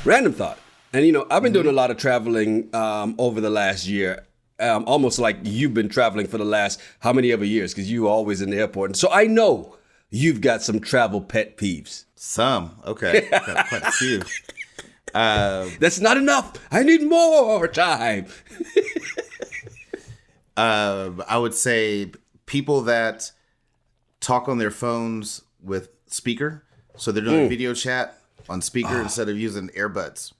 Random thought. And, I've been doing a lot of traveling over the last year, almost like you've been traveling for the last how many ever years, because you're always in the airport. And so I know you've got some travel pet peeves. Some. Okay. Got quite a few. That's not enough. I need more time. I would say people that talk on their phones with speaker. So they're doing a video chat on speaker instead of using earbuds.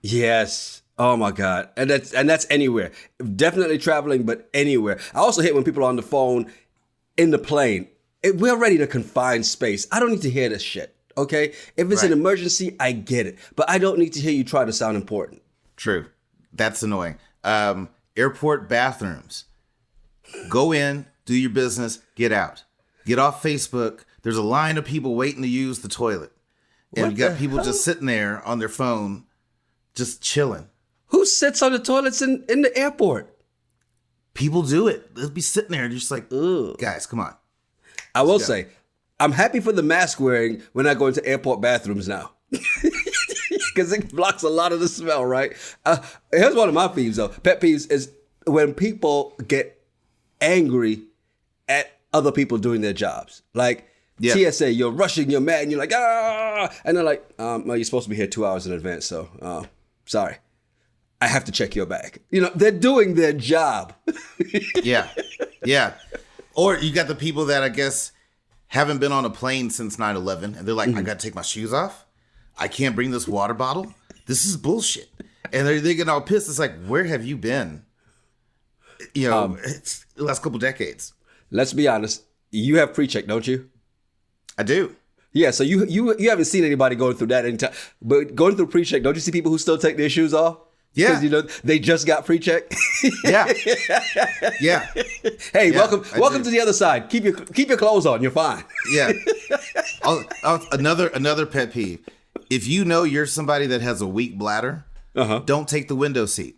Yes. Oh my God. And that's anywhere. Definitely traveling, but anywhere. I also hate when people are on the phone in the plane. We're already in a confined space. I don't need to hear this shit. Okay? If it's an emergency, I get it. But I don't need to hear you try to sound important. True. That's annoying. Airport bathrooms. Go in, do your business, get out. Get off Facebook. There's a line of people waiting to use the toilet. And you got people just sitting there on their phone, just chilling. Who sits on the toilets in the airport? People do it. They'll be sitting there and you're just like, ugh. Guys, come on. I will say, I'm happy for the mask wearing when I go into airport bathrooms now. Because it blocks a lot of the smell, right? Here's one of my peeves, though. Pet peeves is when people get angry at other people doing their jobs. Like, TSA, you're rushing, you're mad, and you're like, ah! And they're like, well, you're supposed to be here 2 hours in advance, so sorry. I have to check your bag. They're doing their job. Yeah. Or you got the people that I guess haven't been on a plane since 9/11, and they're like, I got to take my shoes off. I can't bring this water bottle. This is bullshit. And they're getting all pissed. It's like, where have you been? It's the last couple decades. Let's be honest. You have pre-check, don't you? I do. Yeah, so you haven't seen anybody going through that anytime. But going through pre-check, don't you see people who still take their shoes off? Yeah. Because, they just got pre-check. Yeah. Yeah. Hey, welcome to the other side. Keep your clothes on. You're fine. Yeah. Another pet peeve. If you know you're somebody that has a weak bladder, don't take the window seat.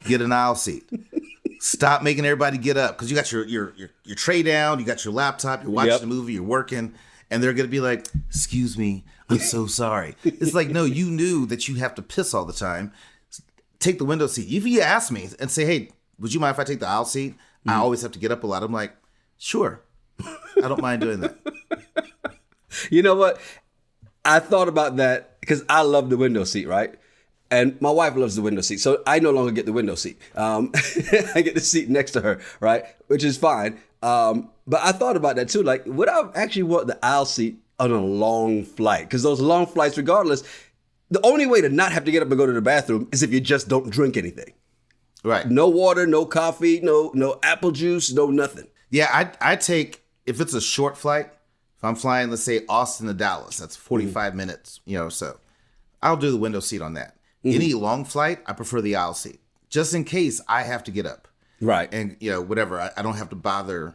Get an aisle seat. Stop making everybody get up because you got your tray down, you got your laptop, you're watching a movie, you're working, and they're gonna be like, "Excuse me, I'm so sorry." It's like, no, you knew that you have to piss all the time. Take the window seat. If you ask me and say, "Hey, would you mind if I take the aisle seat?" I always have to get up a lot. I'm like, "Sure, I don't mind doing that." You know what? I thought about that because I love the window seat, right? And my wife loves the window seat, so I no longer get the window seat. I get the seat next to her, right? Which is fine. But I thought about that too. Like, would I actually want the aisle seat on a long flight? Because those long flights, regardless, the only way to not have to get up and go to the bathroom is if you just don't drink anything. Right. No water, no coffee, no apple juice, no nothing. Yeah, I take, if it's a short flight, if I'm flying, let's say Austin to Dallas, that's 45 minutes, so I'll do the window seat on that. Any long flight, I prefer the aisle seat, just in case I have to get up. Right. And, whatever, I don't have to bother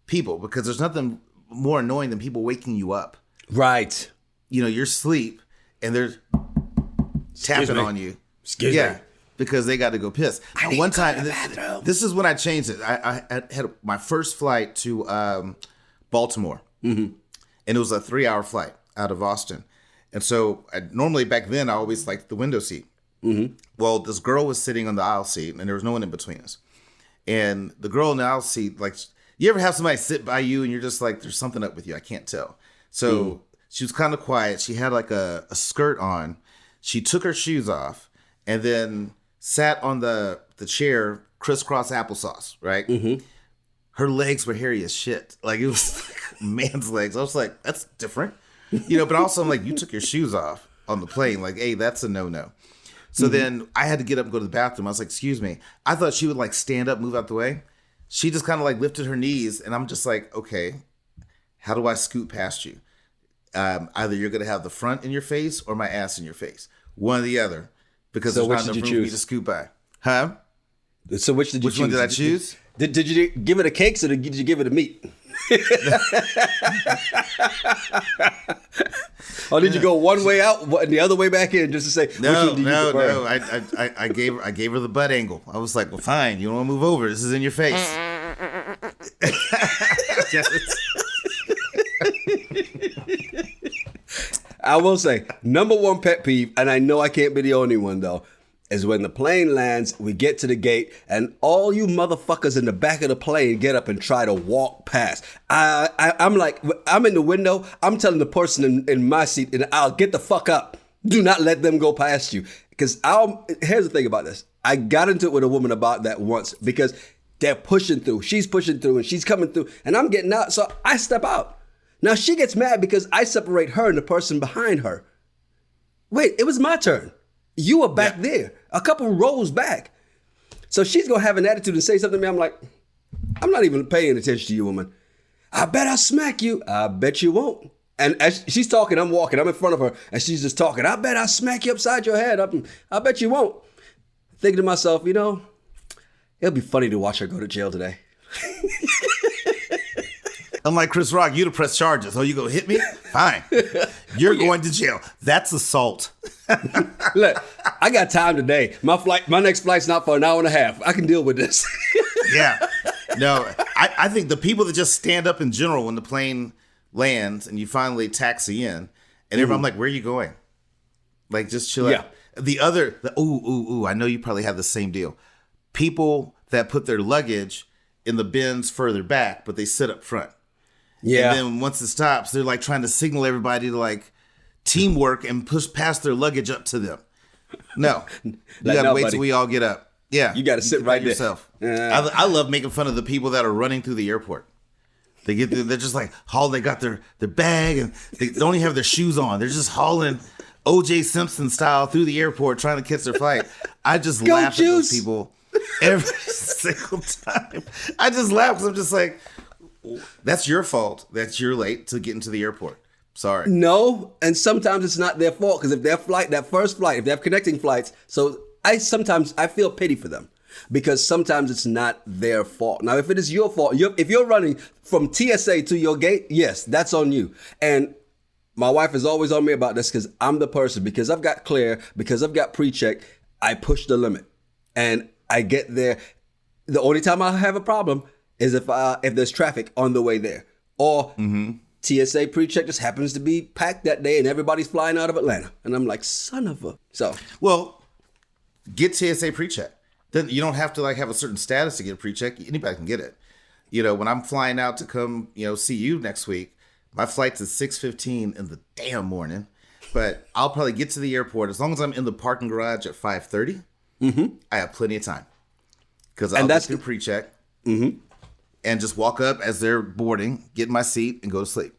people because there's nothing more annoying than people waking you up. Right. You're asleep and they're tapping on you. Excuse me. Because they got to go piss. And one time, this is when I changed it. I had my first flight to Baltimore. And it was a 3-hour flight out of Austin. And so normally back then, I always liked the window seat. Well, this girl was sitting on the aisle seat and there was no one in between us. And the girl in the aisle seat, like, you ever have somebody sit by you and you're just like, there's something up with you. I can't tell. So she was kind of quiet. She had like a skirt on. She took her shoes off and then sat on the chair, crisscross applesauce, right? Her legs were hairy as shit. Like, it was like a man's legs. I was like, that's different. But also I'm like, you took your shoes off on the plane. Like, hey, that's a no-no. So then I had to get up and go to the bathroom. I was like, excuse me. I thought she would like stand up, move out the way. She just kind of like lifted her knees. And I'm just like, okay, how do I scoot past you? Either you're going to have the front in your face or my ass in your face. One or the other. Because there's not enough room for me to scoot by. Huh? So which did you choose? Which one did I choose? Did you give it a cake or did you give it a meat? Or did you go one way out and the other way back in just to say no? I gave her the butt angle. I was like, well, fine. You don't want to move over. This is in your face. I will say, number one pet peeve, and I know I can't be the only one though, is when the plane lands, we get to the gate, and all you motherfuckers in the back of the plane get up and try to walk past. I'm like, I'm in the window, I'm telling the person in my seat in the aisle, get the fuck up. Do not let them go past you. Because here's the thing about this. I got into it with a woman about that once because they're pushing through. She's pushing through and she's coming through and I'm getting out. So I step out. Now she gets mad because I separate her and the person behind her. Wait, it was my turn. You were back there, a couple rows back. So she's going to have an attitude and say something to me. I'm like, I'm not even paying attention to you, woman. I bet I'll smack you. I bet you won't. And as she's talking, I'm walking. I'm in front of her, and she's just talking. I bet I'll smack you upside your head. I bet you won't. Thinking to myself, it'll be funny to watch her go to jail today. I'm like, Chris Rock, you'd have pressed charges. Oh, you gonna hit me? Fine. You're going to jail. That's assault. Look, I got time today. My next flight's not for an hour and a half. I can deal with this. Yeah. No, I think the people that just stand up in general when the plane lands and you finally taxi in, and everybody, I'm like, where are you going? Like, just chill out. I know you probably have the same deal. People that put their luggage in the bins further back, but they sit up front. Yeah. And then once it stops, they're like trying to signal everybody to like teamwork and push past their luggage up to them. No, you gotta wait till we all get up. Yeah, you gotta sit right there yourself. I love making fun of the people that are running through the airport. They get there, they're just like they got their bag and they don't even have their shoes on. They're just hauling O.J. Simpson style through the airport trying to catch their flight. I just laugh at those people every single time. I just laugh because I'm just like, that's your fault that you're late to get into the airport. Sorry. No, and sometimes it's not their fault because if their flight, that first flight, if they have connecting flights, so I feel pity for them because sometimes it's not their fault. Now, if it is your fault, if you're running from TSA to your gate, yes, that's on you. And my wife is always on me about this because I'm the person, because I've got clear, because I've got pre-check, I push the limit and I get there. The only time I have a problem is if there's traffic on the way there or TSA pre-check just happens to be packed that day and everybody's flying out of Atlanta. And I'm like, son of a... So, well, get TSA pre-check. Then you don't have to like have a certain status to get a pre-check. Anybody can get it. When I'm flying out to come, see you next week, my flight's at 6:15 in the damn morning. But I'll probably get to the airport as long as I'm in the parking garage at 5:30. I have plenty of time because I'll get through pre-check. And just walk up as they're boarding, get in my seat, and go to sleep.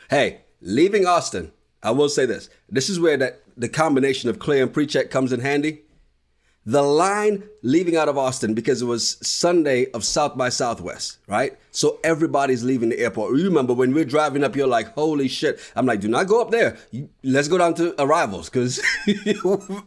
Hey, leaving Austin, I will say this. This is where the combination of clear and pre-check comes in handy. The line leaving out of Austin, because it was Sunday of South by Southwest, right? So everybody's leaving the airport. You remember when we're driving up, you're like, holy shit. I'm like, do not go up there. Let's go down to arrivals because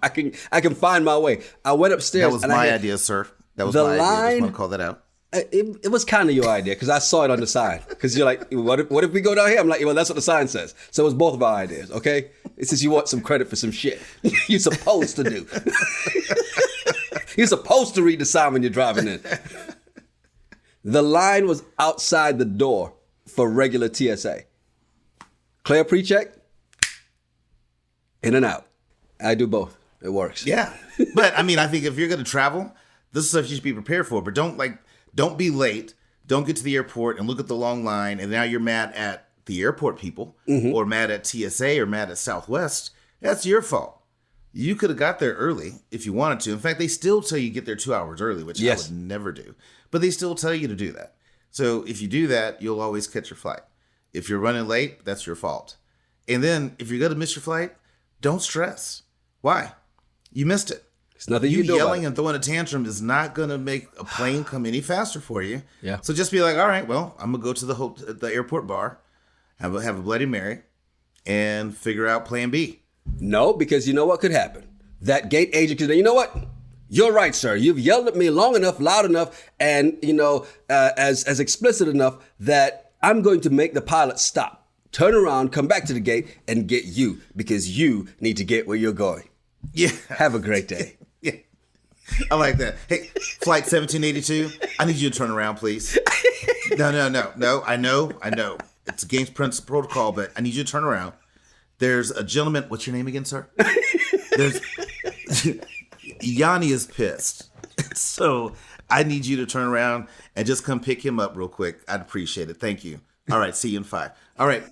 I can find my way. I went upstairs. That was my idea, sir. That was my idea. I just want to call that out. It was kind of your idea because I saw it on the sign. Because you're like, what if we go down here? I'm like, well, that's what the sign says. So it was both of our ideas, okay? It's just you want some credit for some shit you're supposed to do. You're supposed to read the sign when you're driving in. The line was outside the door for regular TSA. Clear pre-check, in and out. I do both. It works. Yeah. But I mean, I think if you're going to travel, this is stuff you should be prepared for. But don't be late. Don't get to the airport and look at the long line. And now you're mad at the airport people or mad at TSA or mad at Southwest. That's your fault. You could have got there early if you wanted to. In fact, they still tell you get there 2 hours early, which I would never do. But they still tell you to do that. So if you do that, you'll always catch your flight. If you're running late, that's your fault. And then if you're going to miss your flight, don't stress. Why? You missed it. It's nothing you can do. Yelling and throwing a tantrum is not going to make a plane come any faster for you. Yeah. So just be like, all right, well, I'm going to go to the airport bar, have a Bloody Mary, and figure out plan B. No, because you know what could happen? That gate agent could say, you know what? You're right, sir. You've yelled at me long enough, loud enough, and, as explicit enough that I'm going to make the pilot stop, turn around, come back to the gate, and get you because you need to get where you're going. Yeah. Have a great day. Yeah. I like that. Hey, flight 1782, I need you to turn around, please. No. I know. It's against protocol, but I need you to turn around. There's a gentleman. What's your name again, sir? There's Yonni is pissed. So I need you to turn around and just come pick him up real quick. I'd appreciate it. Thank you. All right. See you in 5. All right.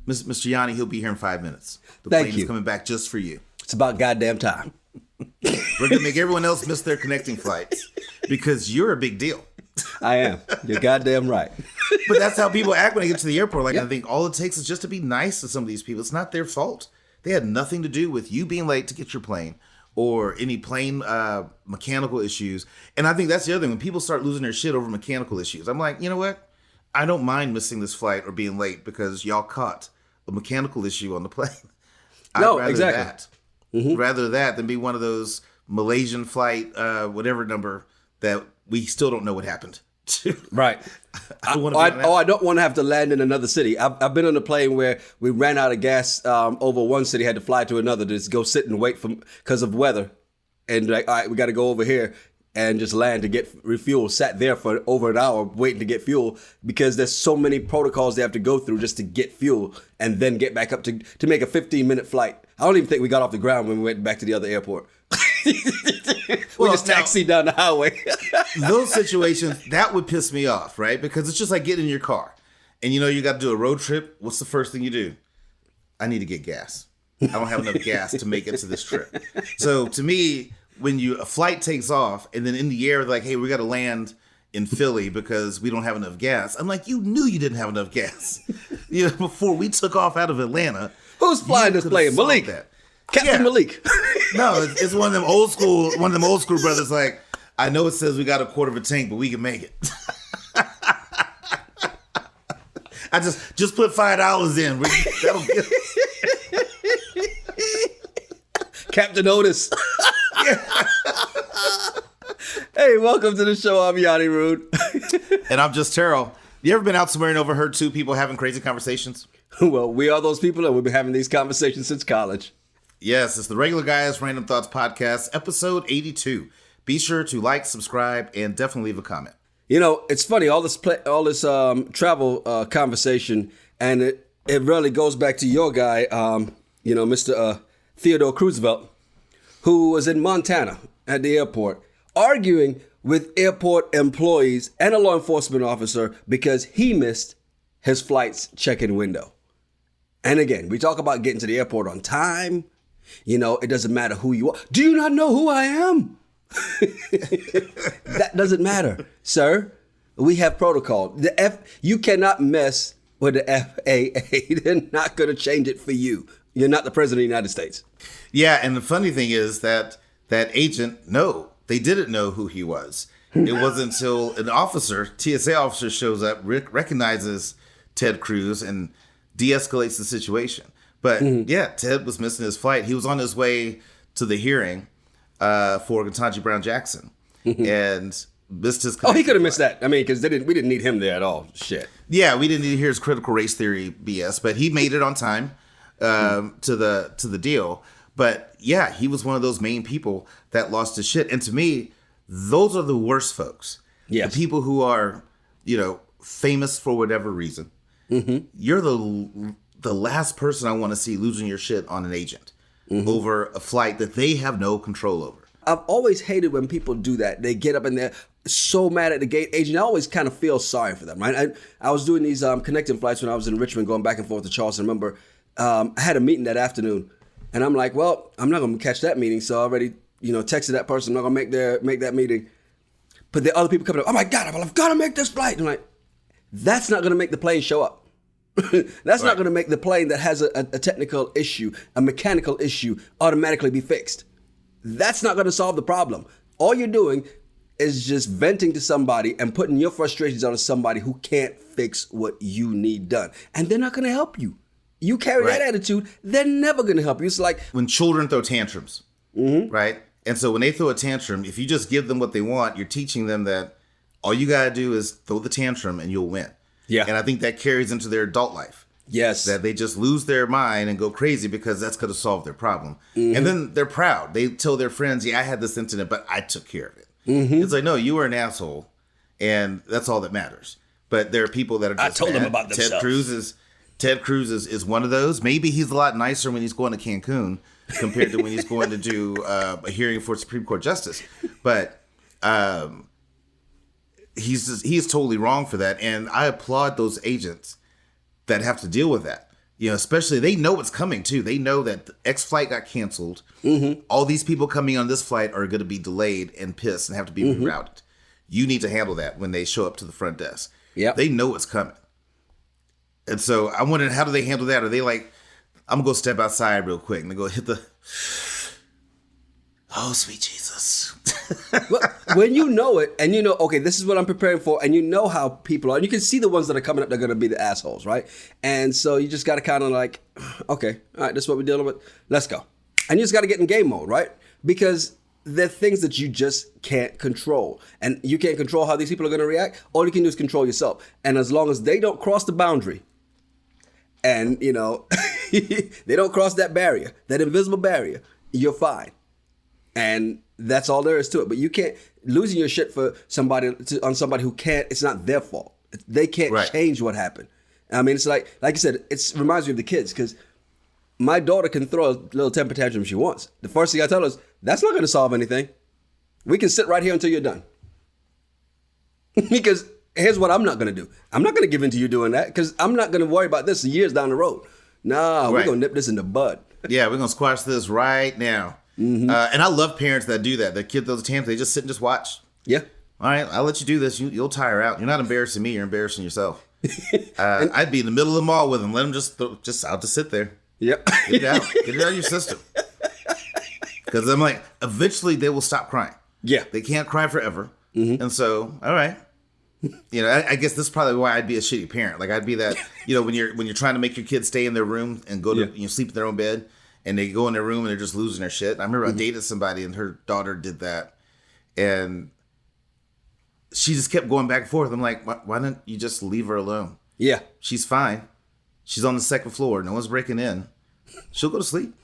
Mr. Yonni, he'll be here in 5 minutes. The plane is coming back just for you. It's about goddamn time. We're going to make everyone else miss their connecting flights because you're a big deal. I am. You're goddamn right. But that's how people act when they get to the airport. Like, I think all it takes is just to be nice to some of these people. It's not their fault. They had nothing to do with you being late to get your plane or any plane mechanical issues. And I think that's the other thing. When people start losing their shit over mechanical issues, I'm like, you know what? I don't mind missing this flight or being late because y'all caught a mechanical issue on the plane. No, exactly. Rather that than be one of those Malaysian flight, whatever number that we still don't know what happened to. Right. I don't want to have to land in another city. I've been on a plane where we ran out of gas over one city, had to fly to another to just go sit and wait because of weather. And like, all right, we got to go over here and just land to get refuel. Sat there for over an hour waiting to get fuel because there's so many protocols they have to go through just to get fuel and then get back up to make a 15-minute flight. I don't even think we got off the ground when we went back to the other airport. We just taxied down the highway. Those situations, that would piss me off, right? Because it's just like getting in your car and you got to do a road trip. What's the first thing you do? I need to get gas. I don't have enough gas to make it to this trip. So to me, when a flight takes off and then in the air, like, hey, we got to land in Philly because we don't have enough gas. I'm like, you knew you didn't have enough gas. Before we took off out of Atlanta. Who's flying this plane? Malik. Captain Malik. No, it's one of them old school brothers. Like, I know it says we got a quarter of a tank, but we can make it. I just put $5 in. That'll get Captain Otis. Hey, welcome to the show. I'm Yonni Rude. And I'm just Terryl. You ever been out somewhere and overheard two people having crazy conversations? Well, we are those people, and we've been having these conversations since college. Yes, it's the Regular Guys Random Thoughts Podcast, episode 82. Be sure to like, subscribe, and definitely leave a comment. It's funny, all this travel conversation, and it really goes back to your guy, Mr. Theodore Roosevelt, who was in Montana at the airport arguing with airport employees and a law enforcement officer because he missed his flight's check-in window. And again, we talk about getting to the airport on time. It doesn't matter who you are. Do you not know who I am? That doesn't matter, sir. We have protocol. You cannot mess with the FAA. They're not going to change it for you. You're not the president of the United States. Yeah, and the funny thing is that agent, they didn't know who he was. It wasn't until an TSA officer shows up, recognizes Ted Cruz, and de-escalates the situation. But yeah, Ted was missing his flight. He was on his way to the hearing for Ketanji Brown Jackson and missed his. Oh, he could have missed that. I mean, because we didn't need him there at all. Shit. Yeah, we didn't need to hear his critical race theory BS, but he made it on time to the deal. But yeah, he was one of those main people that lost his shit. And to me, those are the worst folks. Yes. The people who are, famous for whatever reason. Mm-hmm. You're the last person I want to see losing your shit on an agent over a flight that they have no control over. I've always hated when people do that. They get up and they're so mad at the gate agent. I always kind of feel sorry for them, right? I was doing these connecting flights when I was in Richmond, going back and forth to Charleston. I remember I had a meeting that afternoon, and I'm like, well, I'm not going to catch that meeting, so I already texted that person. I'm not going to make that meeting. But the other people coming up, oh my God, I've got to make this flight. And I'm like, that's not going to make the plane show up. That's not going to make the plane that has a technical issue, a mechanical issue, automatically be fixed. That's not going to solve the problem. All you're doing is just venting to somebody and putting your frustrations onto somebody who can't fix what you need done. And they're not going to help you. You carry that attitude, they're never going to help you. It's like when children throw tantrums, right? And so when they throw a tantrum, if you just give them what they want, you're teaching them that all you got to do is throw the tantrum and you'll win. Yeah. And I think that carries into their adult life. Yes. That they just lose their mind and go crazy because that's going to solve their problem. And then they're proud. They tell their friends, yeah, I had this incident, but I took care of it. It's like, no, you were an asshole. And that's all that matters. But there are people that are just I told them about themselves. Ted Cruz is one of those. Maybe he's a lot nicer when he's going to Cancun compared to when he's going to do a hearing for Supreme Court justice. But he's totally wrong for that. And I applaud those agents that have to deal with that. Especially they know what's coming too. They know that the X flight got canceled. Mm-hmm. All these people coming on this flight are going to be delayed and pissed and have to be rerouted. You need to handle that when they show up to the front desk. Yeah, they know what's coming. And so I'm wondering, how do they handle that? Are they like, I'm going to go step outside real quick and they go hit the, oh, sweet Jesus. Well, when you know it and you know, okay, this is what I'm preparing for, and you know how people are, and you can see the ones that are coming up, they're going to be the assholes, right? And so you just got to kind of like, okay, all right, this is what we're dealing with. Let's go. And you just got to get in game mode, right? Because they're things that you just can't control. And you can't control how these people are going to react. All you can do is control yourself. And as long as they don't cross the boundary, and, they don't cross that barrier, that invisible barrier, you're fine. And that's all there is to it. But you can't, losing your shit for on somebody who can't, it's not their fault. They can't change what happened. I mean, it's like you said, it reminds me of the kids, because my daughter can throw a little temper tantrum if she wants. The first thing I tell her is, that's not going to solve anything. We can sit right here until you're done. Because here's what I'm not going to do. I'm not going to give in to you doing that, because I'm not going to worry about this years down the road. Nah, we're going to nip this in the bud. Yeah, we're going to squash this right now. Mm-hmm. And I love parents that do that. The kid throws a tantrum, they just sit and just watch. Yeah. All right, I'll let you do this. You'll tire out. You're not embarrassing me. You're embarrassing yourself. I'd be in the middle of the mall with them. Let them I'll just sit there. Yep. Get it out. Get it out of your system. Because I'm like, eventually they will stop crying. Yeah. They can't cry forever. Mm-hmm. And so, all right. I guess this is probably why I'd be a shitty parent. Like, I'd be that, when you're trying to make your kids stay in their room and go to sleep in their own bed, and they go in their room and they're just losing their shit. I remember I dated somebody and her daughter did that, and she just kept going back and forth. I'm like, why don't you just leave her alone? Yeah. She's fine. She's on the second floor. No one's breaking in. She'll go to sleep.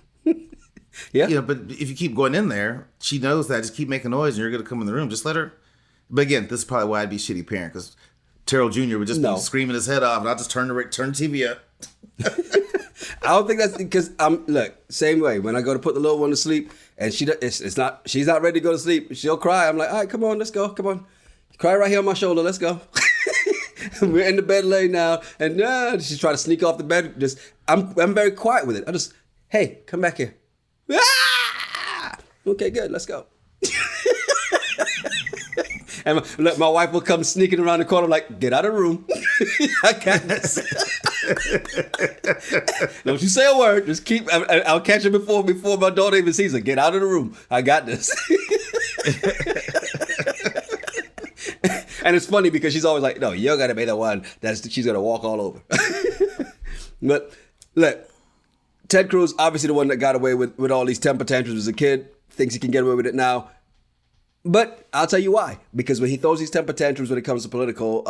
Yeah. But if you keep going in there, she knows that. Just keep making noise and you're going to come in the room. Just let her. But again, this is probably why I'd be a shitty parent, because Terrell Jr. would just be screaming his head off, and I'll just turn the TV up. I don't think that's because look, same way. When I go to put the little one to sleep and she's not ready to go to sleep, she'll cry. I'm like, all right, come on, let's go. Come on. Cry right here on my shoulder. Let's go. We're in the bed lay now. And she's trying to sneak off the bed. I'm very quiet with it. I just, hey, come back here. Ah! Okay, good. Let's go. And my wife will come sneaking around the corner. I'm like, get out of the room. I got this. Don't you say a word. Just keep. I'll catch her before my daughter even sees her. Get out of the room. I got this. And it's funny because she's always like, no, you're going to be the one she's going to walk all over. But look, Ted Cruz, obviously the one that got away with all these temper tantrums as a kid, thinks he can get away with it now. But I'll tell you why. Because when he throws these temper tantrums when it comes to political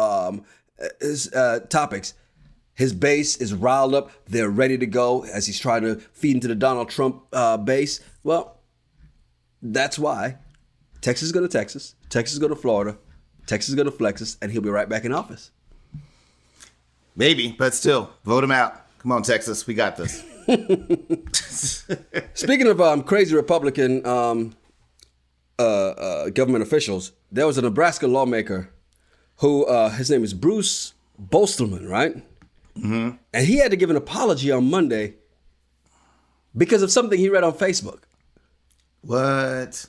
topics, his base is riled up. They're ready to go as he's trying to feed into the Donald Trump base. Well, that's why Texas is going to Texas. Texas is going to Florida. Texas is going to flex us, and he'll be right back in office. Maybe, but still, vote him out. Come on, Texas. We got this. Speaking of crazy Republican government officials, there was a Nebraska lawmaker who, his name is Bruce Bolsterman, right? Mm-hmm. And he had to give an apology on Monday because of something he read on Facebook. What?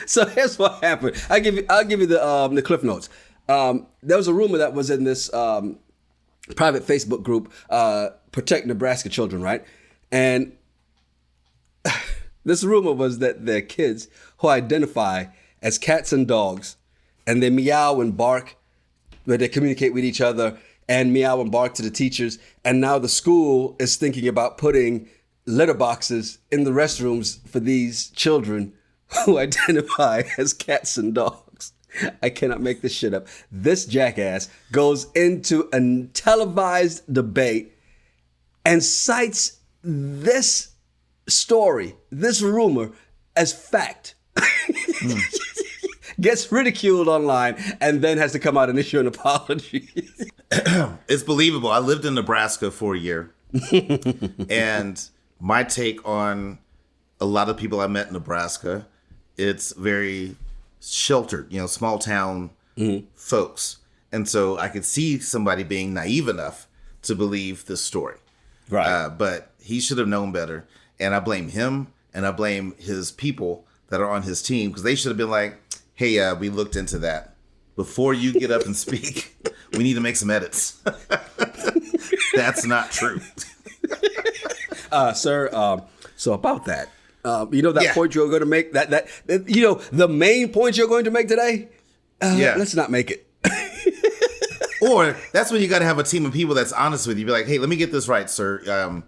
So here's what happened. I'll give you the Cliff Notes. There was a rumor that was in this private Facebook group, Protect Nebraska Children, right? And this rumor was that they're kids who identify as cats and dogs, and they meow and bark, where they communicate with each other and meow and bark to the teachers. And now the school is thinking about putting litter boxes in the restrooms for these children who identify as cats and dogs. I cannot make this shit up. This jackass goes into a televised debate and cites this story, this rumor, as fact. Gets ridiculed online and then has to come out and issue an apology. It's believable. I lived in Nebraska for a year. And my take on a lot of people I met in Nebraska, it's very sheltered, small town folks. And so I could see somebody being naive enough to believe this story. Right. But he should have known better. And I blame him and I blame his people that are on his team because they should have been like, hey, we looked into that. Before you get up and speak, we need to make some edits. That's not true. Sir, so about that, point you're going to make, the main point you're going to make today, let's not make it. Or that's when you got to have a team of people that's honest with you. Be like, hey, let me get this right, sir.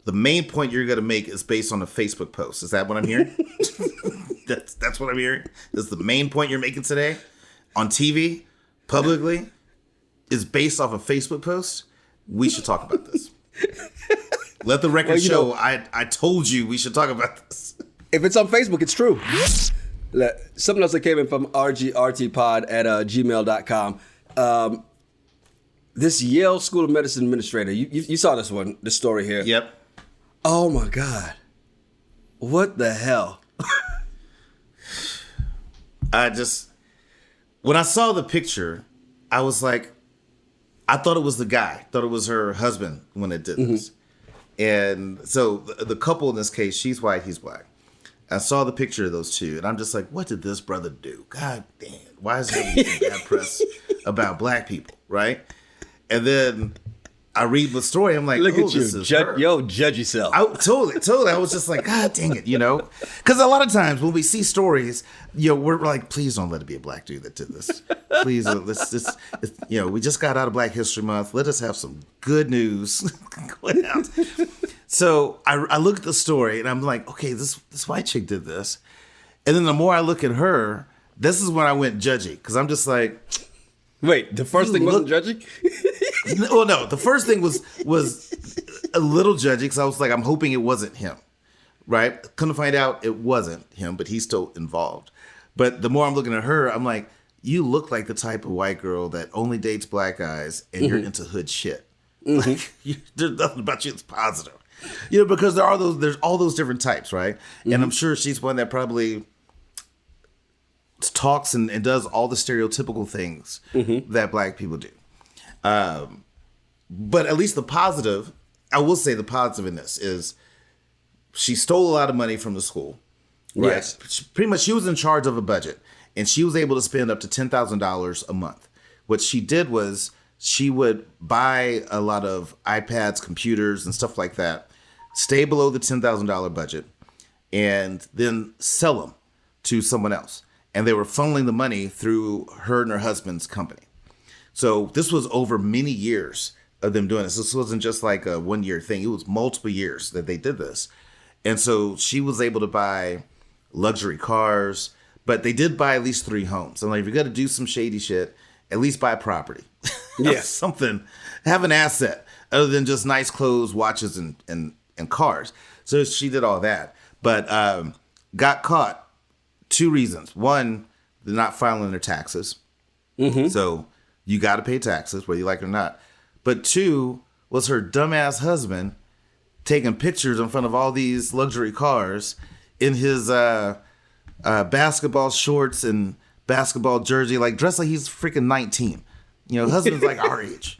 The main point you're going to make is based on a Facebook post. Is that what I'm hearing? That's what I'm hearing? Is the main point you're making today on TV, publicly, is based off a Facebook post? We should talk about this. Let the record show I told you we should talk about this. If it's on Facebook, it's true. Something else that came in from rgrtpod@gmail.com. This Yale School of Medicine administrator, you saw this story here. Yep. Oh my God. What the hell? When I saw the picture, I was like, I thought it was the guy. Thought it was her husband when it did this. And so the couple in this case, she's white, he's black. I saw the picture of those two, and I'm just like, what did this brother do? God damn. Why is he getting bad press about black people, right? And then I read the story, I'm like, look at you. This is her. Judge yourself. Totally. I was just like, God dang it, Because a lot of times when we see stories, we're like, please don't let it be a black dude that did this. Please, we just got out of Black History Month. Let us have some good news going out. So I look at the story and I'm like, okay, this white chick did this. And then the more I look at her, this is when I went judgy. Because I'm just like, wait, the first thing wasn't judgy? Well, no, the first thing was a little judgy because I was like, I'm hoping it wasn't him, right? Couldn't find out it wasn't him, but he's still involved. But the more I'm looking at her, I'm like, you look like the type of white girl that only dates black guys and you're into hood shit. Like, there's nothing about you that's positive. Because there's all those different types, right? And I'm sure she's one that probably talks and does all the stereotypical things that black people do. But at least the positive, I will say the positive in this is she stole a lot of money from the school. Right? Yes. Pretty much she was in charge of a budget and she was able to spend up to $10,000 a month. What she did was she would buy a lot of iPads, computers and stuff like that, stay below the $10,000 budget and then sell them to someone else. And they were funneling the money through her and her husband's company. So this was over many years of them doing this. This wasn't just like a 1 year thing. It was multiple years that they did this. And so she was able to buy luxury cars, but they did buy at least 3 homes. I'm like, if you're going to do some shady shit, at least buy property. Yeah. Something. Have an asset other than just nice clothes, watches, and cars. So she did all that. But got caught. 2 reasons. One, they're not filing their taxes. So you got to pay taxes, whether you like it or not. But 2 was her dumbass husband taking pictures in front of all these luxury cars in his basketball shorts and basketball jersey, like dressed like he's freaking 19. Husband's like our age.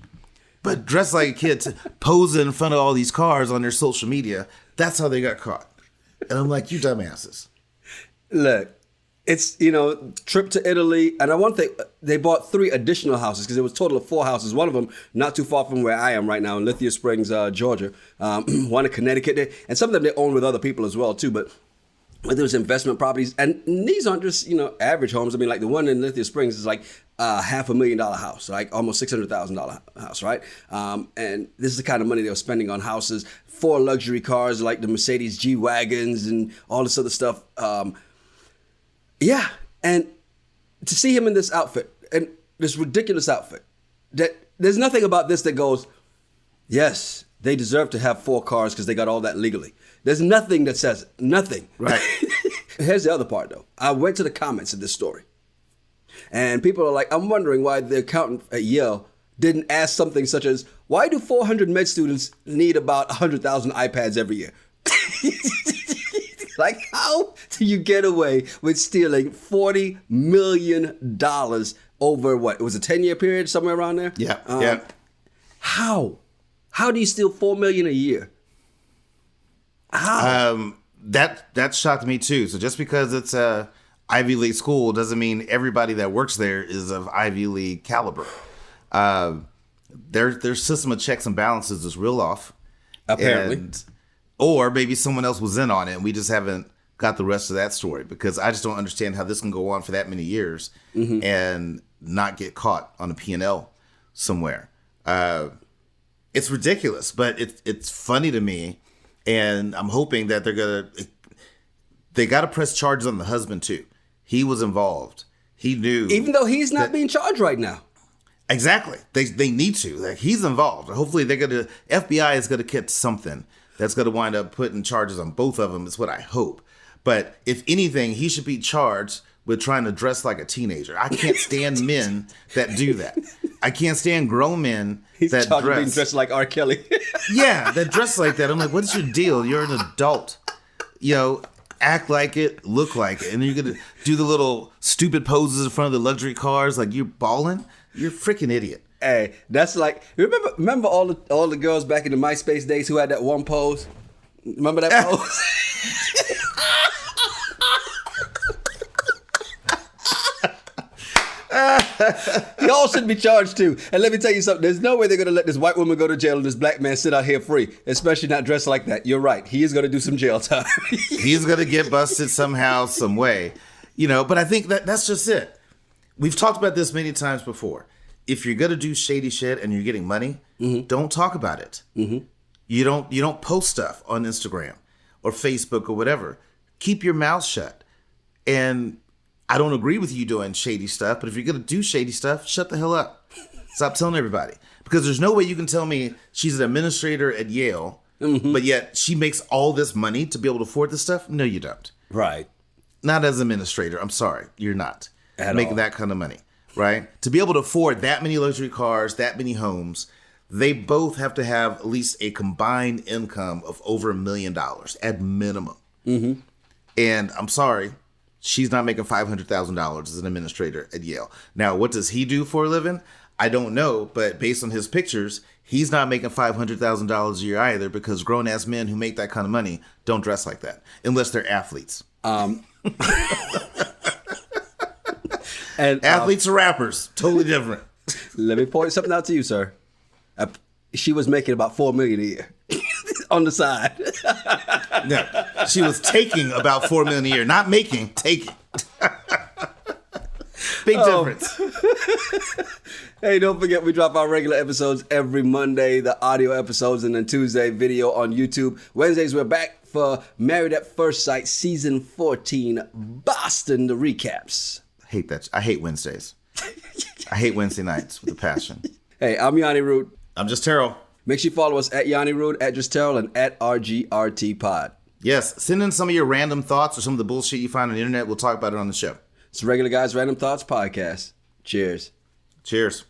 But dressed like a kid, posing in front of all these cars on their social media. That's how they got caught. And I'm like, you dumbasses. Look. It's, trip to Italy. And I want to think they bought 3 additional houses because it was a total of 4 houses. One of them not too far from where I am right now in Lithia Springs, Georgia. One in Connecticut. And some of them they own with other people as well, too. But there was investment properties. And these aren't just, average homes. I mean, like the one in Lithia Springs is like a $500,000 house, like almost $600,000 house, right? And this is the kind of money they were spending on houses. 4 luxury cars like the Mercedes G-Wagons and all this other stuff. Yeah, and to see him in this outfit, and this ridiculous outfit, that there's nothing about this that goes, yes, they deserve to have 4 cars because they got all that legally. There's nothing that says it. Nothing. Right. Here's the other part, though. I went to the comments of this story, and people are like, I'm wondering why the accountant at Yale didn't ask something such as, why do 400 med students need about 100,000 iPads every year? Like, how do you get away with stealing $40 million over what? It was a 10-year period, somewhere around there? Yeah. How? How do you steal $4 million a year? How? That shocked me too. So just because it's a Ivy League school doesn't mean everybody that works there is of Ivy League caliber. Their system of checks and balances is real off. Apparently. Or maybe someone else was in on it and we just haven't got the rest of that story, because I just don't understand how this can go on for that many years and not get caught on a P&L somewhere. It's ridiculous, but it's funny to me, and I'm hoping that they got to press charges on the husband too. He was involved. He knew. Even though he's not being charged right now. Exactly. They need to. Like, he's involved. Hopefully FBI is going to catch something that's going to wind up putting charges on both of them, is what I hope. But if anything, he should be charged with trying to dress like a teenager. I can't stand men that do that. I can't stand grown men that charged with being dressed like R. Kelly. Yeah, that dress like that. I'm like, what's your deal? You're an adult. Act like it, look like it. And then you're going to do the little stupid poses in front of the luxury cars like you're balling? You're a freaking idiot. Hey, that's like, remember all the girls back in the MySpace days who had that one pose? Remember that pose? Y'all should be charged too. And let me tell you something. There's no way they're going to let this white woman go to jail and this black man sit out here free, especially not dressed like that. You're right. He is going to do some jail time. He's going to get busted somehow, some way. But I think that's just it. We've talked about this many times before. If you're going to do shady shit and you're getting money, don't talk about it. You don't post stuff on Instagram or Facebook or whatever. Keep your mouth shut. And I don't agree with you doing shady stuff, but if you're going to do shady stuff, shut the hell up. Stop telling everybody. Because there's no way you can tell me she's an administrator at Yale, but yet she makes all this money to be able to afford this stuff. No, you don't. Right. Not as an administrator. I'm sorry. You're not making that kind of money, right? To be able to afford that many luxury cars, that many homes, they both have to have at least a combined income of over $1 million at minimum. And I'm sorry, she's not making $500,000 as an administrator at Yale. Now, what does he do for a living? I don't know, but based on his pictures, he's not making $500,000 a year either, because grown-ass men who make that kind of money don't dress like that, unless they're athletes. And athletes or rappers, totally different. Let me point something out to you, sir. She was making about $4 million a year on the side. No, she was taking about $4 million a year, not making, taking. Big difference. Hey, don't forget we drop our regular episodes every Monday, the audio episodes, and then Tuesday video on YouTube. Wednesdays we're back for Married at First Sight Season 14, Boston, the recaps. Hate that. I hate Wednesdays. I hate Wednesday nights with a passion. Hey, I'm Yonni Root. I'm just Terryl. Make sure you follow us at Yonni Root, at Just Terryl, and at RGRT Pod. Yes, send in some of your random thoughts or some of the bullshit you find on the internet. We'll talk about it on the show. It's the Regular Guys Random Thoughts Podcast. Cheers. Cheers.